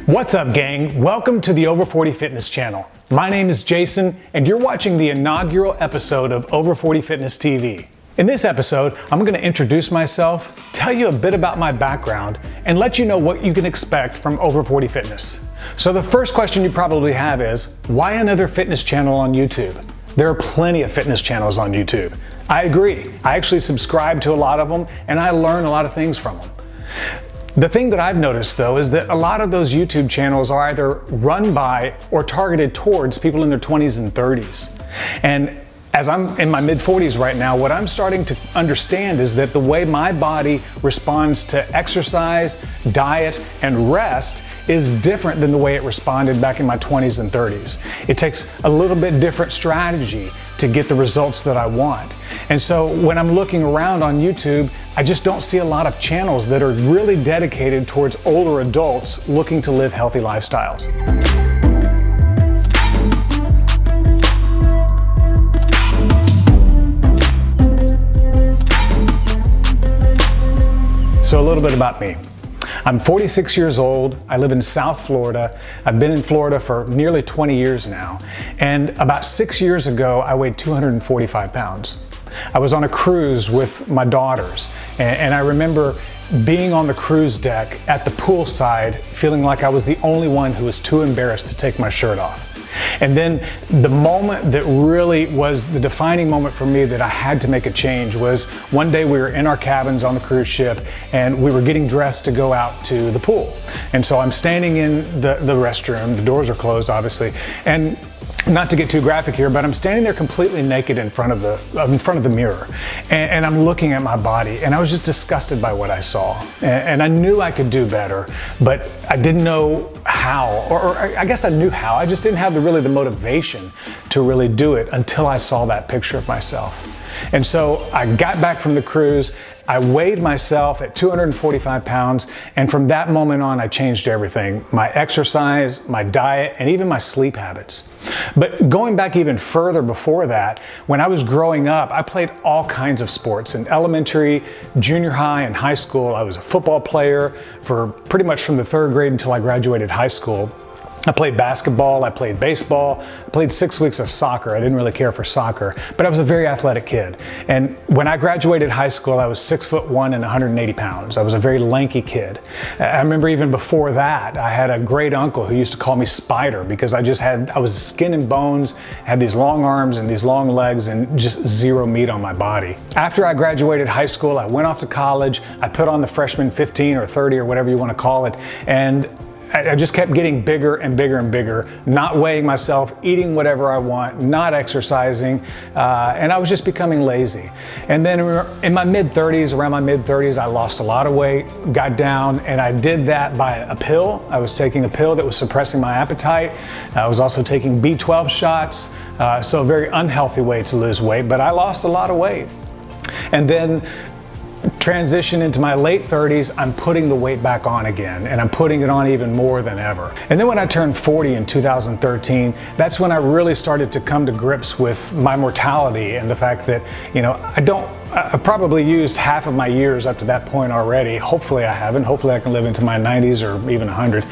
What's up, gang? Welcome to the Over 40 Fitness channel. My name is Jason, and you're watching the inaugural episode of Over 40 Fitness TV. In this episode, I'm going to introduce myself, tell you a bit about my background, and let you know what you can expect from Over 40 Fitness. So the first question you probably have is, why another fitness channel on YouTube? There are plenty of fitness channels on YouTube. I agree. I actually subscribe to a lot of them, and I learn a lot of things from them. The thing that I've noticed, though, is that a lot of those YouTube channels are either run by or targeted towards people in their 20s and 30s. And as I'm in my mid-40s right now, what I'm starting to understand is that the way my body responds to exercise, diet, and rest is different than the way it responded back in my 20s and 30s. It takes a little bit different strategy to get the results that I want. And so when I'm looking around on YouTube, I just don't see a lot of channels that are really dedicated towards older adults looking to live healthy lifestyles. So a little bit about me. I'm 46 years old. I live in South Florida. I've been in Florida for nearly 20 years now. And about 6 years ago, I weighed 245 pounds. I was on a cruise with my daughters, and I remember being on the cruise deck at the poolside, feeling like I was the only one who was too embarrassed to take my shirt off. And then the moment that really was the defining moment for me that I had to make a change was one day we were in our cabins on the cruise ship and we were getting dressed to go out to the pool. And so I'm standing in the restroom, the doors are closed obviously, and not to get too graphic here, but I'm standing there completely naked in front of the mirror, and I'm looking at my body, and I was just disgusted by what I saw, and I knew I could do better, but I didn't know how, or I guess I knew how. I just didn't have really the motivation to really do it until I saw that picture of myself. And so I got back from the cruise, I weighed myself at 245 pounds, and from that moment on, I changed everything. My exercise, my diet, and even my sleep habits. But going back even further before that, when I was growing up, I played all kinds of sports. In elementary, junior high, and high school, I was a football player for pretty much from the 3rd grade until I graduated high school. I played basketball, I played baseball, I played 6 weeks of soccer. I didn't really care for soccer, but I was a very athletic kid. And when I graduated high school, I was 6'1" and 180 pounds. I was a very lanky kid. I remember even before that, I had a great uncle who used to call me Spider because I was skin and bones, had these long arms and these long legs and just zero meat on my body. After I graduated high school, I went off to college. I put on the freshman 15 or 30 or whatever you want to call it, and I just kept getting bigger and bigger and bigger, not weighing myself, eating whatever I want, not exercising, and I was just becoming lazy. And then in my mid-30s, around my mid-30s, I lost a lot of weight, got down, and I did that by a pill. I was taking a pill that was suppressing my appetite. I was also taking B12 shots, so a very unhealthy way to lose weight, but I lost a lot of weight. And then transition into my late 30s, I'm putting the weight back on again, and I'm putting it on even more than ever. And then when I turned 40 in 2013, that's when I really started to come to grips with my mortality and the fact that, I've probably used half of my years up to that point already. Hopefully I haven't. Hopefully I can live into my 90s or even 100.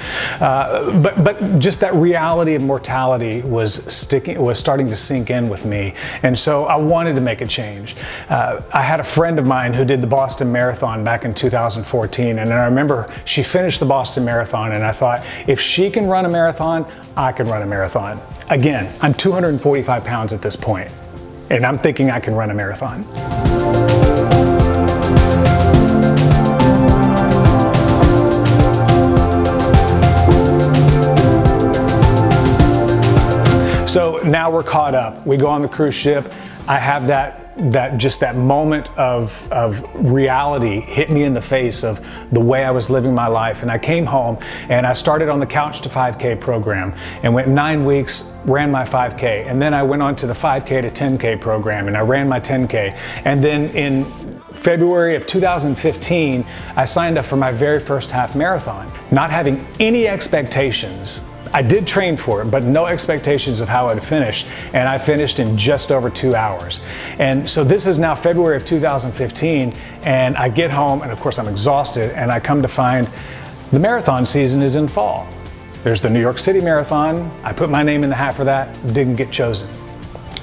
But just that reality of mortality was starting to sink in with me. And so I wanted to make a change. I had a friend of mine who did the Boston Marathon back in 2014. And I remember she finished the Boston Marathon, and I thought, if she can run a marathon, I can run a marathon. Again, I'm 245 pounds at this point, and I'm thinking I can run a marathon. So now we're caught up. We go on the cruise ship. I have that moment of reality hit me in the face of the way I was living my life. And I came home and I started on the Couch to 5K program and went 9 weeks, ran my 5K. And then I went on to the 5K to 10K program and I ran my 10K. And then in February of 2015, I signed up for my very first half marathon, not having any expectations. I did train for it, but no expectations of how I'd finish, and I finished in just over 2 hours. And so this is now February of 2015, and I get home, and of course I'm exhausted, and I come to find the marathon season is in fall. There's the New York City Marathon. I put my name in the hat for that, didn't get chosen.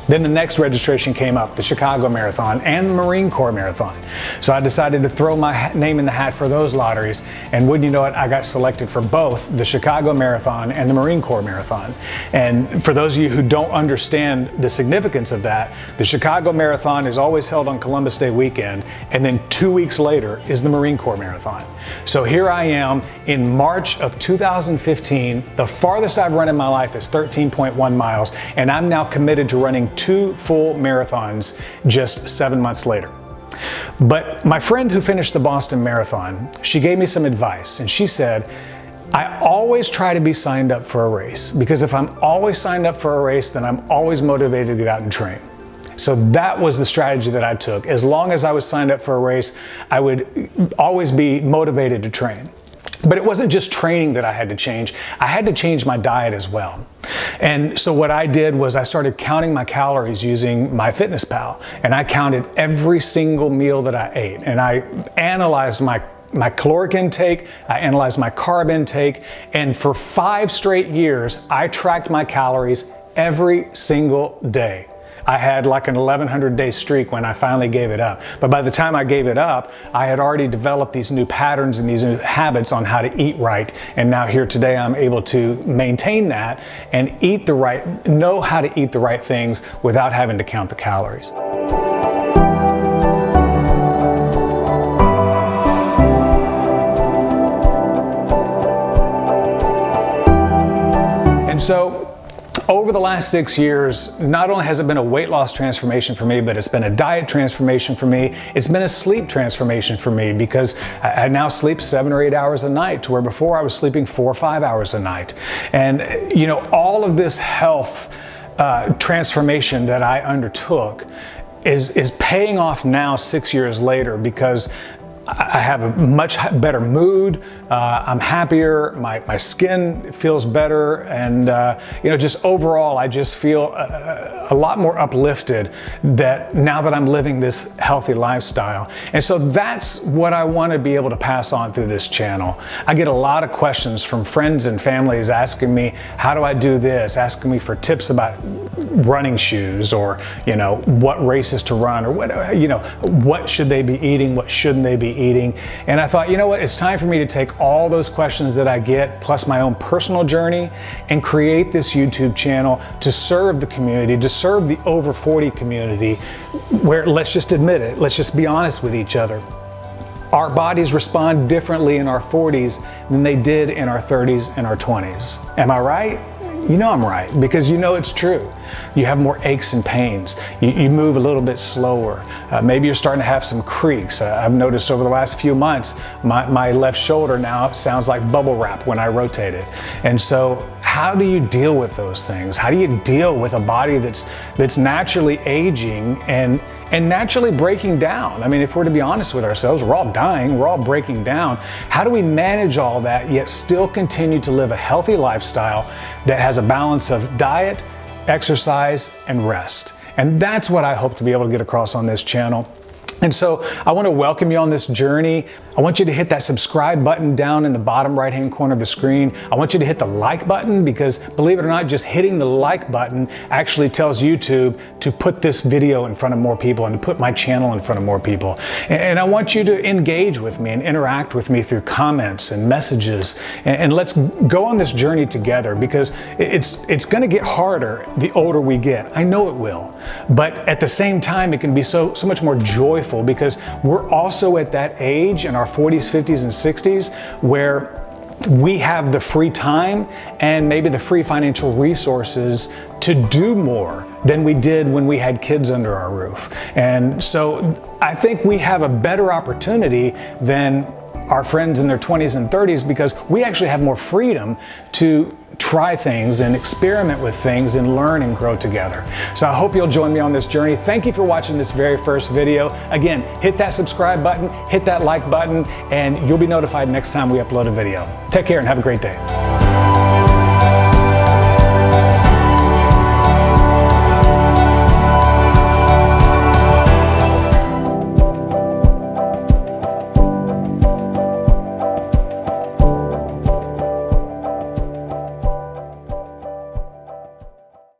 Then the next registration came up, the Chicago Marathon and the Marine Corps Marathon. So I decided to throw my name in the hat for those lotteries, and wouldn't you know it, I got selected for both the Chicago Marathon and the Marine Corps Marathon. And for those of you who don't understand the significance of that, the Chicago Marathon is always held on Columbus Day weekend, and then 2 weeks later is the Marine Corps Marathon. So here I am in March of 2015, the farthest I've run in my life is 13.1 miles, and I'm now committed to running 2 full marathons just 7 months later. But my friend who finished the Boston Marathon, she gave me some advice, and she said, I always try to be signed up for a race, because if I'm always signed up for a race, then I'm always motivated to get out and train. So that was the strategy that I took. As long as I was signed up for a race, I would always be motivated to train. But it wasn't just training that I had to change. I had to change my diet as well. And so what I did was I started counting my calories using MyFitnessPal. And I counted every single meal that I ate. And I analyzed my caloric intake, I analyzed my carb intake, and for 5 straight years, I tracked my calories every single day. I had like an 1,100-day streak when I finally gave it up. But by the time I gave it up, I had already developed these new patterns and these new habits on how to eat right. And now here today, I'm able to maintain that and know how to eat the right things without having to count the calories. And so, over the last 6 years, not only has it been a weight loss transformation for me, but it's been a diet transformation for me. It's been a sleep transformation for me, because I now sleep 7 or 8 hours a night, to where before I was sleeping 4 or 5 hours a night. And you know, all of this health transformation that I undertook is paying off now 6 years later, because I have a much better mood, I'm happier, my skin feels better, and you know, just overall I just feel a lot more uplifted that now that I'm living this healthy lifestyle. And so that's what I want to be able to pass on through this channel. I get a lot of questions from friends and families asking me, how do I do this? Asking me for tips about running shoes, or you know, what races to run, or what, you know, what should they be eating, what shouldn't they be eating. And I thought, you know what, it's time for me to take all those questions that I get, plus my own personal journey, and create this YouTube channel to serve the community, to serve the over 40 community, where, let's just admit it, let's just be honest with each other. Our bodies respond differently in our 40s than they did in our 30s and our 20s. Am I right? You know I'm right, because you know it's true. You have more aches and pains. You move a little bit slower. Maybe you're starting to have some creaks. I've noticed over the last few months, my left shoulder now sounds like bubble wrap when I rotate it. And so how do you deal with those things? How do you deal with a body that's naturally aging and naturally breaking down? I mean, if we're to be honest with ourselves, we're all dying, we're all breaking down. How do we manage all that, yet still continue to live a healthy lifestyle that has a balance of diet, exercise, and rest? And that's what I hope to be able to get across on this channel. And so I want to welcome you on this journey. I want you to hit that subscribe button down in the bottom right-hand corner of the screen. I want you to hit the like button, because believe it or not, just hitting the like button actually tells YouTube to put this video in front of more people and to put my channel in front of more people. And I want you to engage with me and interact with me through comments and messages. And let's go on this journey together, because it's going to get harder the older we get. I know it will. But at the same time, it can be so much more joyful, because we're also at that age in our 40s, 50s, and 60s where we have the free time and maybe the free financial resources to do more than we did when we had kids under our roof. And so I think we have a better opportunity than our friends in their 20s and 30s, because we actually have more freedom to try things and experiment with things and learn and grow together. So I hope you'll join me on this journey. Thank you for watching this very first video. Again, hit that subscribe button, hit that like button, and you'll be notified next time we upload a video. Take care and have a great day.